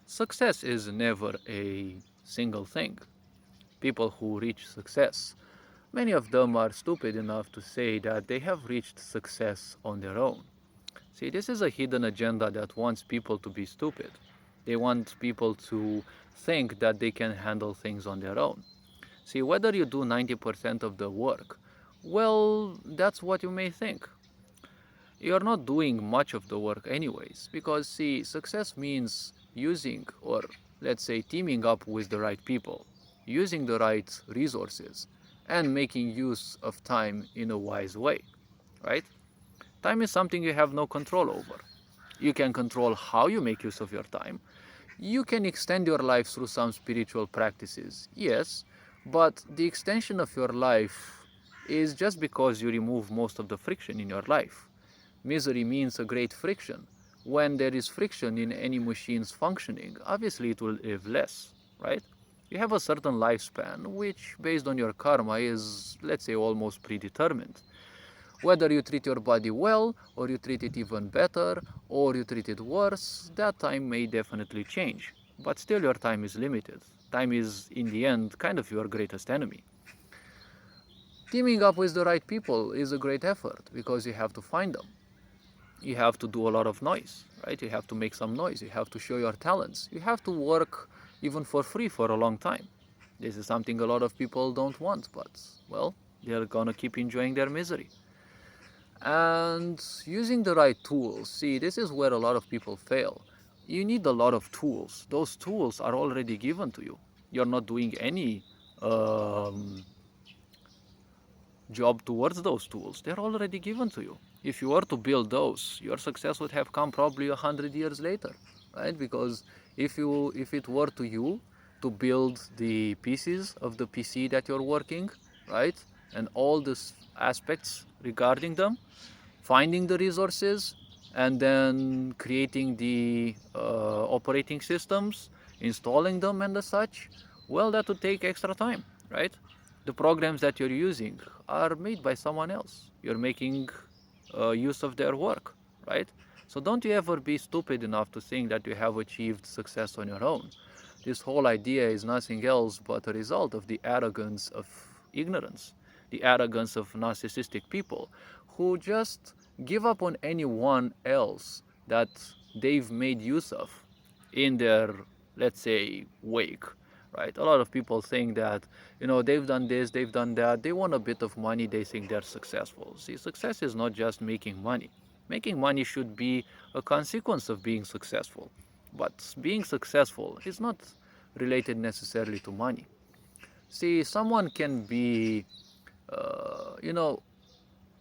Success is never a single thing. People who reach success, many of them are stupid enough to say that they have reached success on their own. See, this is a hidden agenda that wants people to be stupid. They want people to think that they can handle things on their own. See, whether you do 90% of the work, well, that's what you may think. You're not doing much of the work anyways, because see, success means using, or let's say teaming up with the right people, using the right resources, and making use of time in a wise way, right? Time is something you have no control over. You can control how you make use of your time. You can extend your life through some spiritual practices, yes, but the extension of your life is just because you remove most of the friction in your life. Misery means a great friction. When there is friction in any machine's functioning, obviously it will live less, right? You have a certain lifespan, which, based on your karma, is, let's say, almost predetermined. Whether you treat your body well, or you treat it even better, or you treat it worse, that time may definitely change. But still, your time is limited. Time is, in the end, kind of your greatest enemy. Teaming up with the right people is a great effort because you have to find them. You have to do a lot of noise, right? You have to make some noise. You have to show your talents. You have to work even for free for a long time. This is something a lot of people don't want, but, well, they're gonna keep enjoying their misery. And using the right tools, see, this is where a lot of people fail. You need a lot of tools. Those tools are already given to you. You're not doing any um, job towards those tools. They're already given to you. If you were to build those, your success would have come probably 100 years later, right? Because if it were to you to build the pieces of the PC that you're working, right, and all these aspects regarding them, finding the resources, and then creating the operating systems, installing them, and the such, well, that would take extra time, right? The programs that you're using are made by someone else. You're making use of their work, right? So don't you ever be stupid enough to think that you have achieved success on your own. This whole idea is nothing else but a result of the arrogance of ignorance, the arrogance of narcissistic people who just give up on anyone else that they've made use of in their, let's say, wake, right? A lot of people think that, they've done this, they've done that, they want a bit of money, they think they're successful. See, success is not just making money. Making money should be a consequence of being successful, but being successful is not related necessarily to money. See, someone can be, uh, you know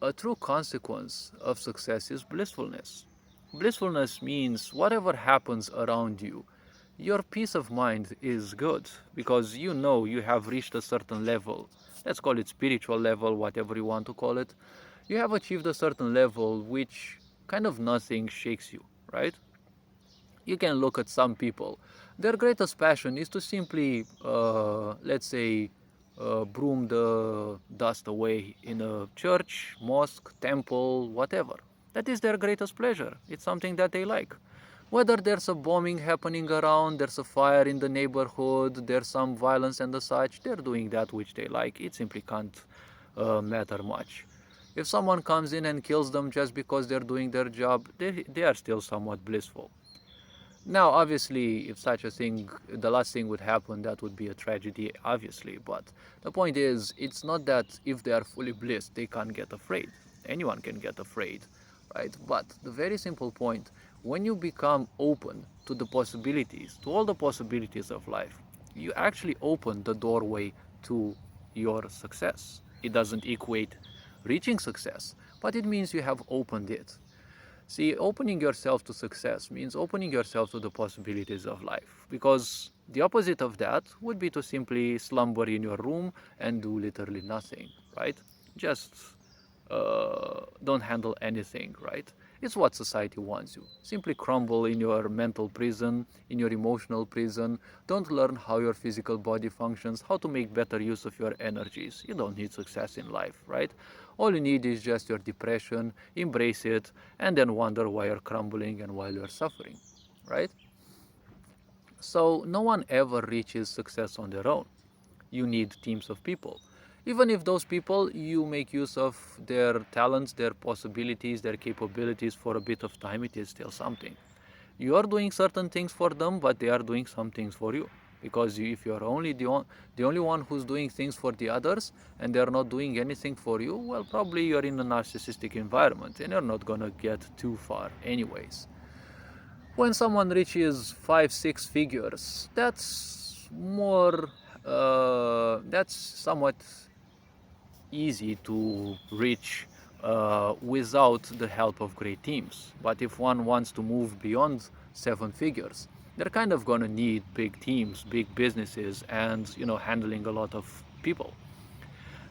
a true consequence of success is blissfulness. Blissfulness means whatever happens around you, your peace of mind is good because you know you have reached a certain level. Let's call it spiritual level, whatever you want to call it. You have achieved a certain level which kind of nothing shakes you, right? You can look at some people. Their greatest passion is to simply, let's say, broom the dust away in a church, mosque, temple, whatever. That is their greatest pleasure. It's something that they like. Whether there's a bombing happening around, there's a fire in the neighborhood, there's some violence and the such, they're doing that which they like. It simply can't matter much. If someone comes in and kills them just because they're doing their job, they are still somewhat blissful. Now, obviously, if such a thing, the last thing would happen, that would be a tragedy, obviously. But the point is, it's not that if they are fully blissed, they can't get afraid. Anyone can get afraid, right? But the very simple point, when you become open to the possibilities, to all the possibilities of life, you actually open the doorway to your success. It doesn't equate reaching success, but it means you have opened it. See, opening yourself to success means opening yourself to the possibilities of life. Because the opposite of that would be to simply slumber in your room and do literally nothing, right? Just don't handle anything, right? It's what society wants you. Simply crumble in your mental prison, in your emotional prison. Don't learn how your physical body functions, how to make better use of your energies. You don't need success in life, right? All you need is just your depression, embrace it, and then wonder why you're crumbling and why you're suffering, right? So no one ever reaches success on their own. You need teams of people. Even if those people, you make use of their talents, their possibilities, their capabilities for a bit of time, it is still something. You are doing certain things for them, but they are doing some things for you. Because if you're only the only one who's doing things for the others and they're not doing anything for you, well, probably you're in a narcissistic environment and you're not gonna get too far anyways. When someone reaches 5 6 figures, that's somewhat easy to reach without the help of great teams. But if one wants to move beyond 7 figures, they're kind of gonna need big teams, big businesses, and handling a lot of people.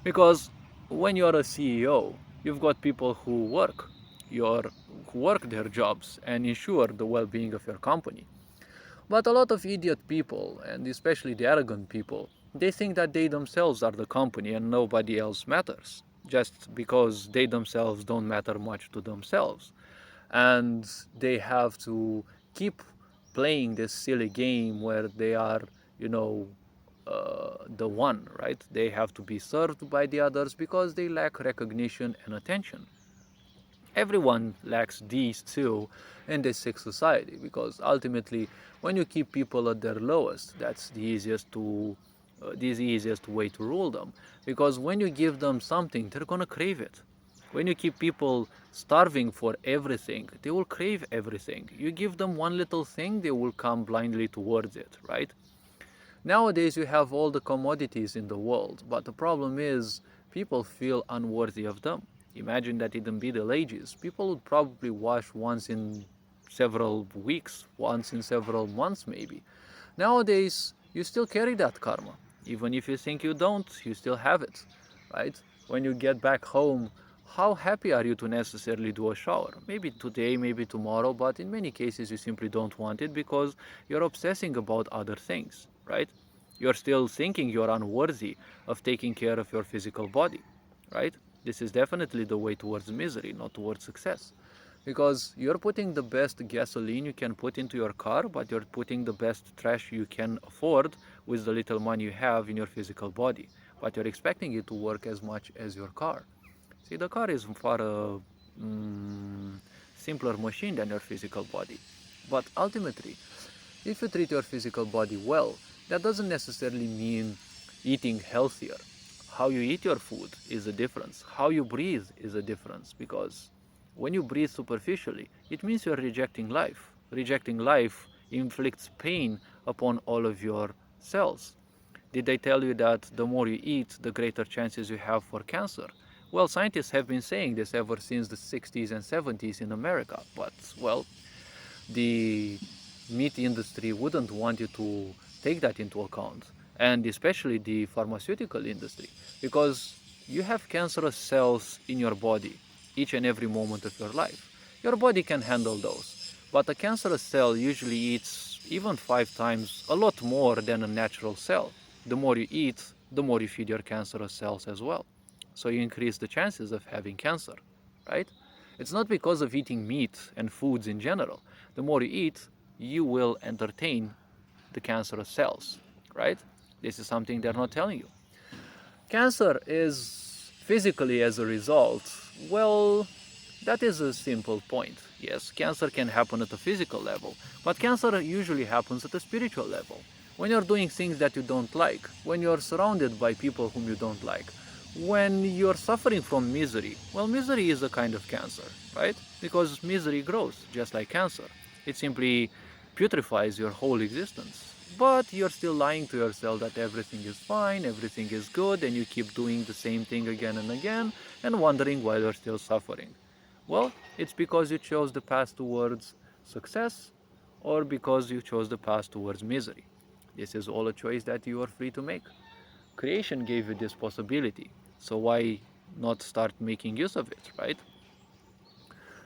Because when you're a CEO, you've got people who work their jobs and ensure the well-being of your company. But a lot of idiot people, and especially the arrogant people, they think that they themselves are the company and nobody else matters, just because they themselves don't matter much to themselves. And they have to keep playing this silly game where they are, you know, the one, right? They have to be served by the others because they lack recognition and attention. Everyone lacks these two in this sick society, because ultimately when you keep people at their lowest, that's the easiest way to rule them, because when you give them something, they're going to crave it. When you keep people starving for everything, they will crave everything. You give them one little thing, they will come blindly towards it, right? Nowadays you have all the commodities in the world, but the problem is people feel unworthy of them. Imagine that in the Middle Ages, people would probably wash once in several weeks, once in several months maybe. Nowadays, you still carry that karma. Even if you think you don't, you still have it, right? When you get back home, how happy are you to necessarily do a shower? Maybe today, maybe tomorrow, but in many cases you simply don't want it because you're obsessing about other things, right? You're still thinking you're unworthy of taking care of your physical body, right? This is definitely the way towards misery, not towards success. Because you're putting the best gasoline you can put into your car, but you're putting the best trash you can afford with the little money you have in your physical body. But you're expecting it to work as much as your car. See, the car is far a simpler machine than your physical body. But ultimately, if you treat your physical body well, that doesn't necessarily mean eating healthier. How you eat your food is a difference. How you breathe is a difference, because when you breathe superficially, it means you're rejecting life. Rejecting life inflicts pain upon all of your cells. Did they tell you that the more you eat, the greater chances you have for cancer? Well, scientists have been saying this ever since the 60s and 70s in America, but, well, the meat industry wouldn't want you to take that into account, and especially the pharmaceutical industry, because you have cancerous cells in your body each and every moment of your life. Your body can handle those, but a cancerous cell usually eats even 5 times a lot more than a natural cell. The more you eat, the more you feed your cancerous cells as well. So you increase the chances of having cancer, right? It's not because of eating meat and foods in general. The more you eat, you will entertain the cancerous cells, right? This is something they're not telling you. Cancer is physically as a result, well, that is a simple point. Yes, cancer can happen at a physical level, but cancer usually happens at a spiritual level. When you're doing things that you don't like, when you're surrounded by people whom you don't like, when you're suffering from misery, well, misery is a kind of cancer, right? Because misery grows just like cancer. It simply putrefies your whole existence. But you're still lying to yourself that everything is fine, everything is good, and you keep doing the same thing again and again and wondering why you're still suffering. Well, it's because you chose the path towards success or because you chose the path towards misery. This is all a choice that you are free to make. Creation gave you this possibility, so why not start making use of it, right?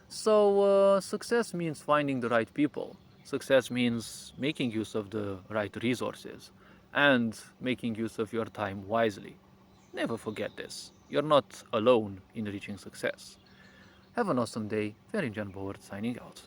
So, success means finding the right people. Success means making use of the right resources and making use of your time wisely. Never forget this. You're not alone in reaching success. Have an awesome day. Very John Boward signing out.